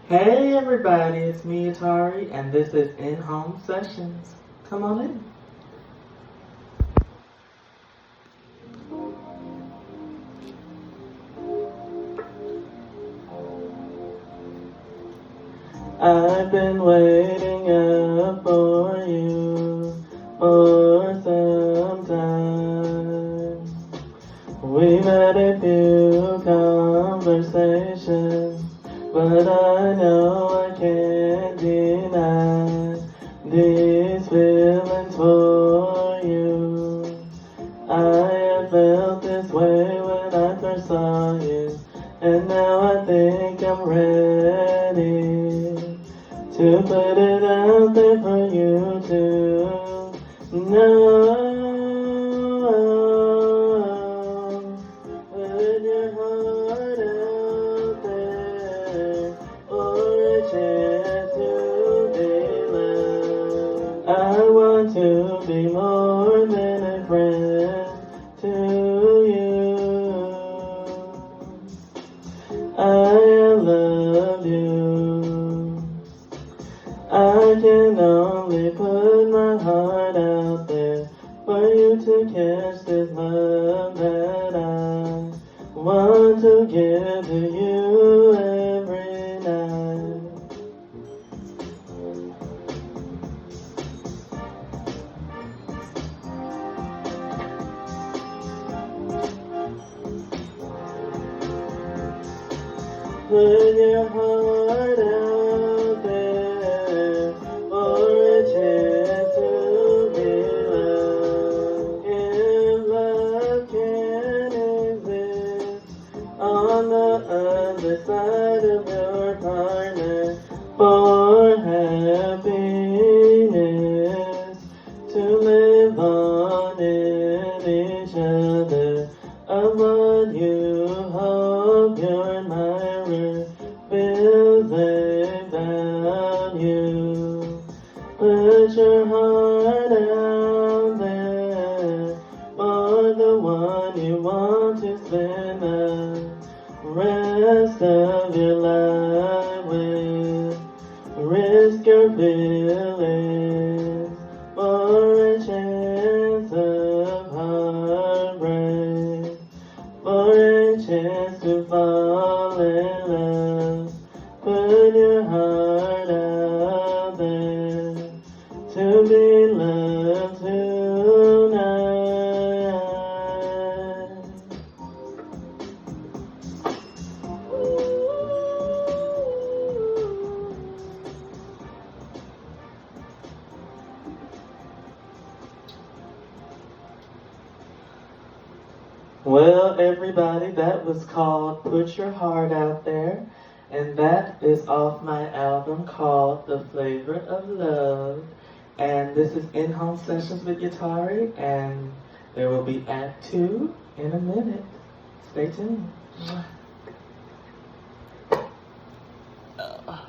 Hey everybody, it's me Atari, and this is In-Home Sessions. Come on in. I've been waiting up for you for some time. We've had a few conversations, but I know I can't deny these feelings for you. I have felt this way when I first saw you, and now I think I'm ready to put it out there for you to know. Put your heart out there for a chance to be loved. I want to be more than a friend to you. I love you. I can only put my heart out there for you to catch this love that I want to give to you every night. Put your heart out there for a chance to be loved. If love can exist on the other side of your partner, for happiness to live on in each other, I want you, hope your admirer feels it about you. Put your heart out there for the one you want to spend the rest of your life with. Risk your feelings for a chance of heartbreak, for a chance to fall in love. Put your heart out there to be loved tonight. Well, everybody, that was called Put Your Heart Out There, and that is off my album called The Flavor of Love. And this is In-Home Sessions with Yatari, and there will be Act 2 in a minute. Stay tuned.